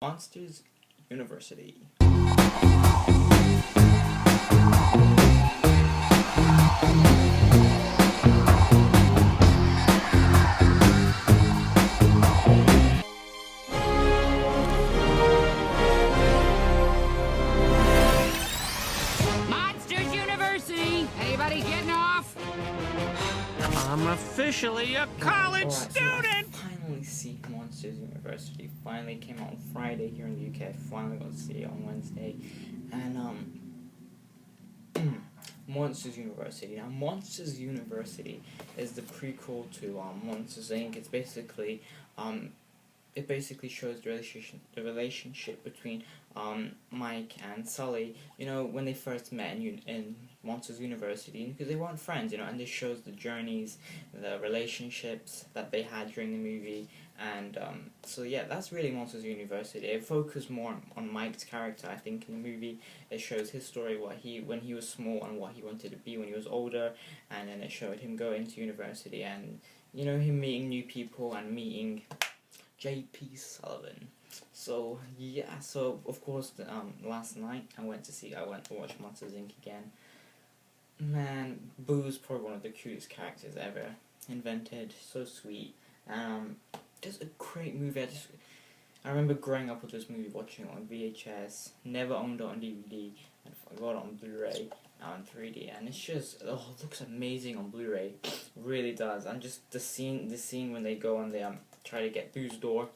Monsters University. Monsters University! Anybody getting off? I'm officially a college Alright, student! so I finally see Monsters University. Finally came out on Friday here in the UK. I finally got to see it on Wednesday. And Monsters University. Now Monsters University is the prequel to Monsters Inc. It basically shows the relationship between Mike and Sully, when they first met in Monsters University, because they weren't friends, and this shows the journeys, the relationships that they had during the movie, and so yeah, that's really Monsters University. It focused more on Mike's character, I think, in the movie. It shows his story, when he was small and what he wanted to be when he was older, and then it showed him going to university and, him meeting new people and meeting J.P. Sullivan. So yeah, of course last night I went to watch Monsters Inc. again. Man, Boo's probably one of the cutest characters ever invented. So sweet. Just a great movie. I remember growing up with this movie, watching it on VHS, never owned it on DVD, and I got it on Blu-ray now in 3D, and it's just, it looks amazing on Blu-ray, it really does. And just the scene when they go and they try to get Boo's door,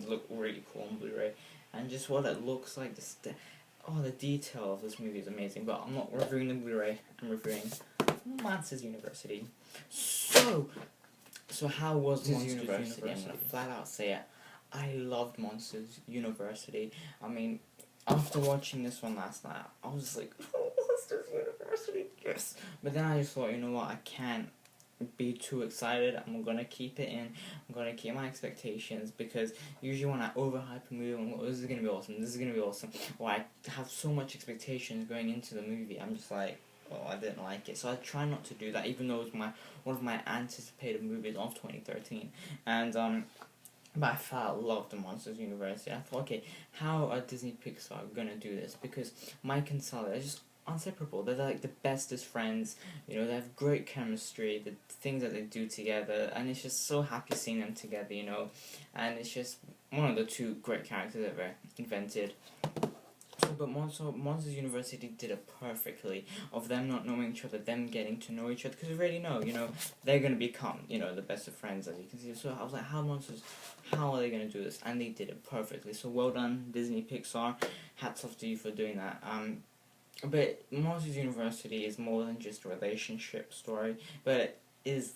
look really cool on Blu-ray, and just what it looks like, the detail of this movie is amazing. But I'm not reviewing the Blu-ray, I'm reviewing Monsters University. So how was Monsters University? I'm gonna flat out say it. I loved Monsters University. I mean, after watching this one last night, I was like, oh, Monsters University, yes. But then I just thought, you know what, I can't be too excited. I'm gonna keep it in. I'm gonna keep my expectations, because usually when I overhype a movie, I'm like, oh, this is gonna be awesome, this is gonna be awesome, or I have so much expectations going into the movie, I'm just like, oh, I didn't like it. So I try not to do that, even though it's one of my anticipated movies of 2013. And but I felt loved the Monsters University. I thought, okay, how are Disney Pixar gonna do this? Because Mike and Sully are just inseparable. They're like the bestest friends. They have great chemistry. The things that they do together, and it's just so happy seeing them together. And it's just one of the two great characters ever invented. But Monsters University did it perfectly, of them not knowing each other, them getting to know each other, because we already know, they're going to become, the best of friends, as you can see. So I was like, how are they going to do this? And they did it perfectly. So well done, Disney Pixar. Hats off to you for doing that. But Monsters University is more than just a relationship story, but it's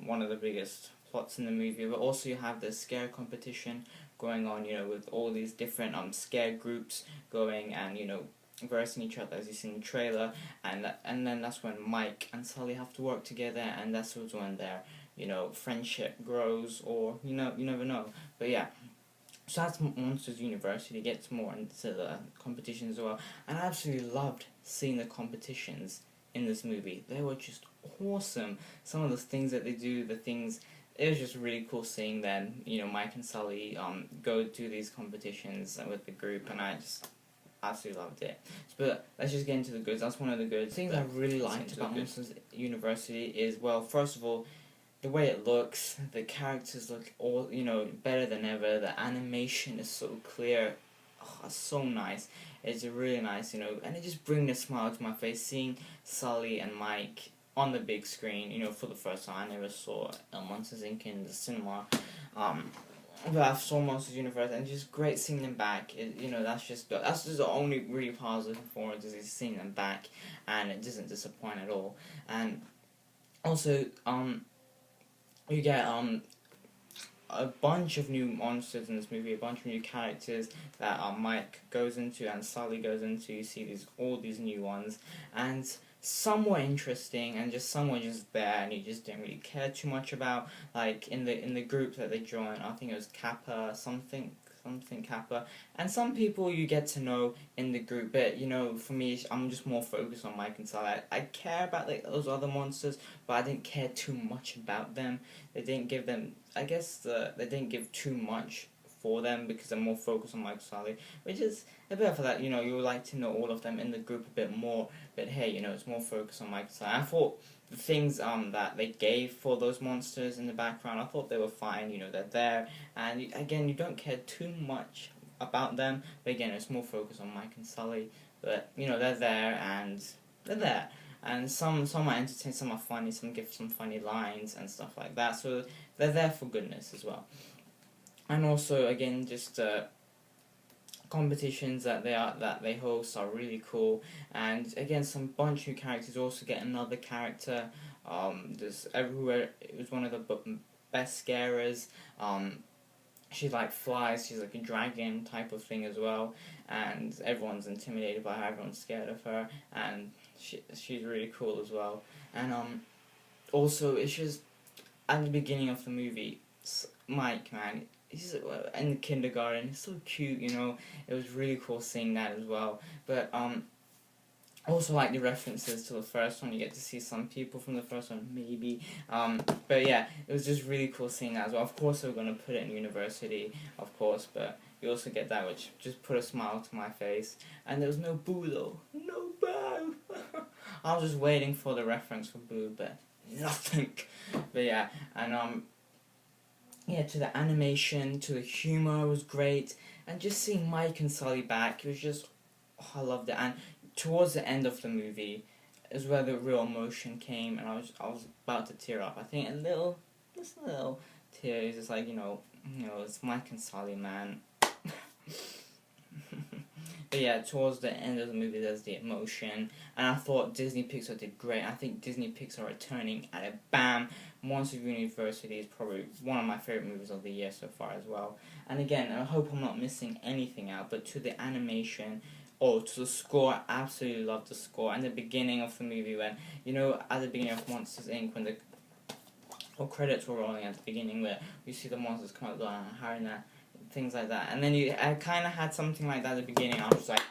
one of the biggest plots in the movie. But also you have the scare competition going on, with all these different scare groups going and, versing each other, as you see in the trailer, and then that's when Mike and Sully have to work together, and that's when their, friendship grows, or, you never know. But yeah. So that's Monsters University. Gets more into the competitions as well. And I absolutely loved seeing the competitions in this movie. They were just awesome. Some of the things that they do, it was just really cool seeing them, Mike and Sully go to these competitions with the group, and I just absolutely loved it. But let's just get into the goods. That's one of the goods. The things I really liked about Monsters University is, well, first of all, the way it looks, the characters look all, better than ever. The animation is so clear. Oh, it's so nice. It's really nice, and it just brings a smile to my face seeing Sully and Mike on the big screen, for the first time. I never saw Monsters Inc. in the cinema. But I saw Monsters University, and just great seeing them back. That's just the only really part I was looking forward to, is seeing them back, and it doesn't disappoint at all. And also, you get a bunch of new monsters in this movie, a bunch of new characters that Mike goes into and Sully goes into. You see all these new ones, and some were interesting, and just some were just there, and you just didn't really care too much about. Like in the group that they joined, I think it was Kappa something Kappa, and some people you get to know in the group, but for me, I'm just more focused on Mike and Sully. I care about those other monsters, but I didn't care too much about them. They didn't give them, they didn't give too much for them because they're more focused on Mike and Sully, which is a bit for that, you know, you would like to know all of them in the group a bit more, but hey, you know, it's more focused on Mike and Sully. I thought the things that they gave for those monsters in the background, I thought they were fine, you know, they're there, and again, you don't care too much about them, but again, it's more focused on Mike and Sully, but, you know, they're there, and they're there. And some are entertaining, some are funny, some give some funny lines and stuff like that. So they're there for goodness as well. And also, again, just competitions that they host are really cool. And again, some bunch of characters also get another character. There's everywhere. It was one of the best scarers. She like flies. She's like a dragon type of thing as well. And everyone's intimidated by her. Everyone's scared of her. And she's really cool as well. And also it's just at the beginning of the movie, Mike, man, he's in the kindergarten. He's so cute, you know. It was really cool seeing that as well. But also like the references to the first one. You get to see some people from the first one, maybe. But yeah, it was just really cool seeing that as well. Of course, we're gonna put it in university, of course, but you also get that, which just put a smile to my face. And there was no Boo though. No Boo. I was just waiting for the reference for Boo, but nothing. But yeah, and yeah, to the animation, to the humor was great, and just seeing Mike and Sully back, it was just, oh, I loved it. And towards the end of the movie is where the real emotion came, and I was about to tear up. I think just a little tear. It's just like, you know, it's Mike and Sully, man. But yeah, towards the end of the movie, there's the emotion, and I thought Disney Pixar did great. I think Disney Pixar are turning at a bam. Monsters University is probably one of my favorite movies of the year so far as well. And again, I hope I'm not missing anything out, but to the animation, to the score, I absolutely love the score. And the beginning of the movie when, you know, at the beginning of Monsters Inc., when the credits were rolling at the beginning, where you see the monsters come out, hiring that, things like that. And then I kind of had something like that at the beginning. I was just like,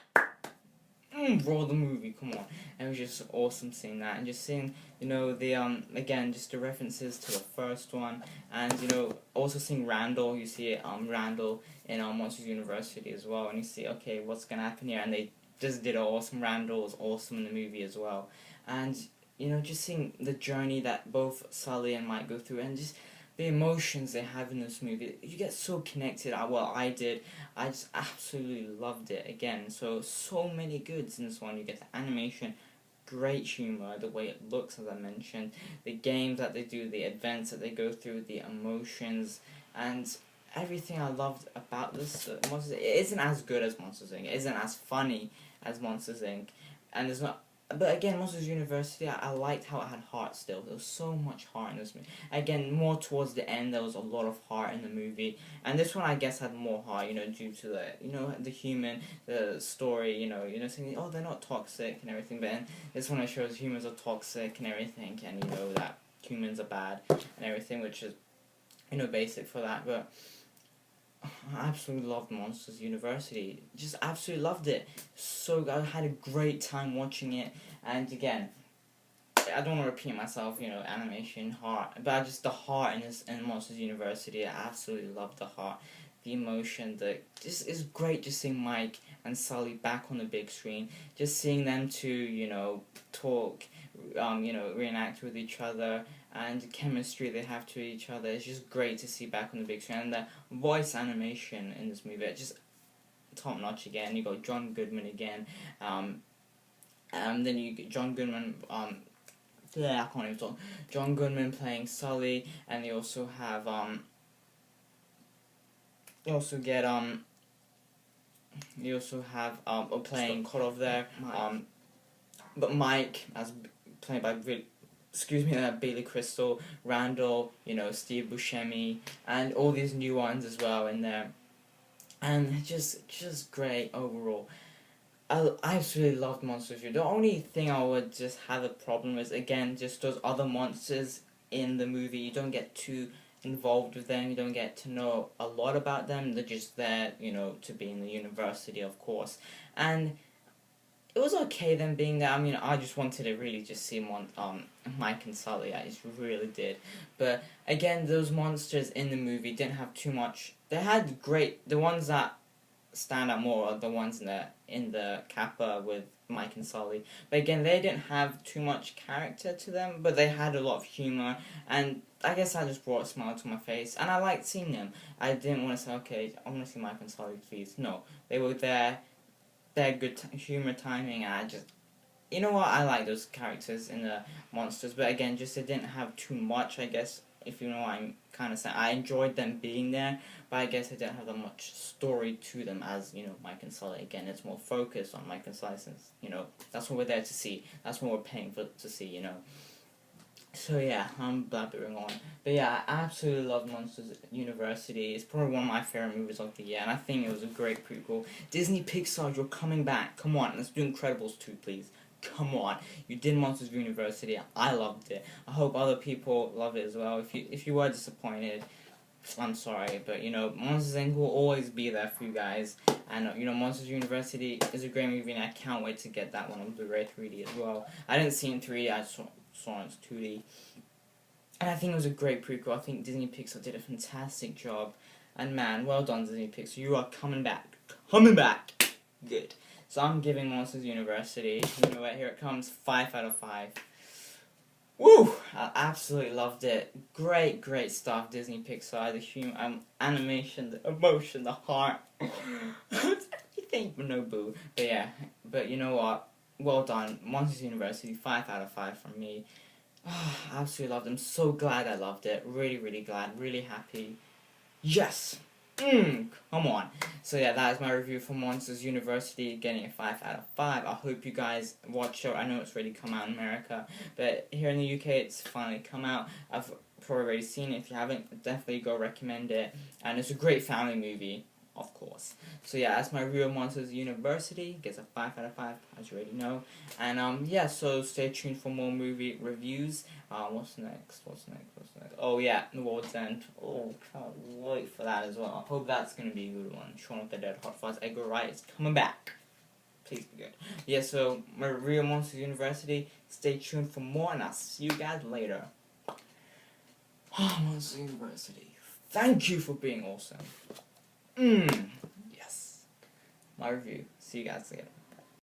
roll the movie, come on. And it was just awesome seeing that, and just seeing, you know, the again, just the references to the first one, and, you know, also seeing Randall. You see Randall in Monsters University as well, and you see, okay, what's gonna happen here, and they just did awesome. Randall was awesome in the movie as well, and, you know, just seeing the journey that both Sully and Mike go through, and just the emotions they have in this movie, you get so connected. I did. I just absolutely loved it. Again, so many goods in this one. You get the animation, great humor, the way it looks, as I mentioned, the games that they do, the events that they go through, the emotions, and everything I loved about this Monsters. It isn't as good as Monsters Inc. It isn't as funny as Monsters Inc. And there's not. But again, Monsters University, I liked how it had heart still. There was so much heart in this movie. Again, more towards the end, there was a lot of heart in the movie. And this one, I guess, had more heart, you know, due to the, you know, the human, the story, you know, saying, oh, they're not toxic and everything. But then this one, it shows humans are toxic and everything. And, you know, that humans are bad and everything, which is, you know, basic for that. But I absolutely loved Monsters University. Just absolutely loved it. So I had a great time watching it. And again, I don't want to repeat myself, you know, animation, heart, but just the heart in Monsters University. I absolutely loved the heart, the emotion. Just it's great just seeing Mike and Sully back on the big screen. Just seeing them two, you know, talk, you know, reenact with each other. And the chemistry they have to each other. It's just great to see back on the big screen. And the voice animation in this movie, it's just top notch again. You got John Goodman again. And then you get John Goodman. I can't even talk. John Goodman playing Sully, and you also have You also get playing Korov there. But Mike as played by Bailey Crystal, Randall, you know, Steve Buscemi, and all these new ones as well in there, and just great overall. I absolutely loved Monsters U. The only thing I would just have a problem with, again, just those other monsters in the movie. You don't get too involved with them. You don't get to know a lot about them. They're just there, you know, to be in the university, of course, and it was okay them being there. I mean, I just wanted to really just see Mike and Sully. I just really did. But again, those monsters in the movie didn't have too much. They had the ones that stand out more are the ones in the Kappa with Mike and Sully. But again, they didn't have too much character to them, but they had a lot of humor, and I guess that just brought a smile to my face, and I liked seeing them. I didn't want to say, okay, I want to see Mike and Sully, please. No, they were there. Their good humor timing, and I just, you know what, I like those characters in the monsters, but again, just they didn't have too much, I guess, if you know what I'm kind of saying. I enjoyed them being there, but I guess they didn't have that much story to them as, you know, Mike and Sully. Again, it's more focused on Mike and Sully since, you know, that's what we're there to see. That's what we're paying to see, you know. So yeah, I'm blabbering on. But yeah, I absolutely love Monsters University. It's probably one of my favorite movies of the year, and I think it was a great prequel. Disney Pixar, you're coming back. Come on, let's do Incredibles 2, please. Come on. You did Monsters University. I loved it. I hope other people love it as well. If you were disappointed, I'm sorry, but you know, Monsters Inc. will always be there for you guys. And you know, Monsters University is a great movie, and I can't wait to get that one on Blu-ray 3D as well. I didn't see it in 3D, I saw it in 2D. And I think it was a great prequel. I think Disney Pixar did a fantastic job. And man, well done Disney Pixar. You are coming back. Coming back! Good. So I'm giving Monsters University, you know what, here it comes, 5 out of 5. Woo! I absolutely loved it. Great, great stuff, Disney Pixar. The humor, animation, the emotion, the heart. Everything, but no boo. But yeah, but you know what? Well done. Monsters University, 5 out of 5 from me. I absolutely loved it. I'm so glad I loved it. Really, really glad. Really happy. Yes! Come on. So yeah, that is my review for Monsters University, getting a 5 out of 5. I hope you guys watch it. I know it's already come out in America, but here in the UK it's finally come out. I've probably already seen it. If you haven't, definitely go recommend it. And it's a great family movie, of course. So yeah, that's my review of Monsters University. Gets a 5 out of 5, as you already know. And yeah, so stay tuned for more movie reviews. What's next? Oh yeah, The World's End. Oh, can't wait for that as well. I hope that's gonna be a good one. Shaun of the Dead, Hot Fuzz, Edgar Wright is coming back. Please be good. Yeah, so my review of Monsters University. Stay tuned for more, and I'll see you guys later. Monsters University. Thank you for being awesome. Yes. My review. See you guys later.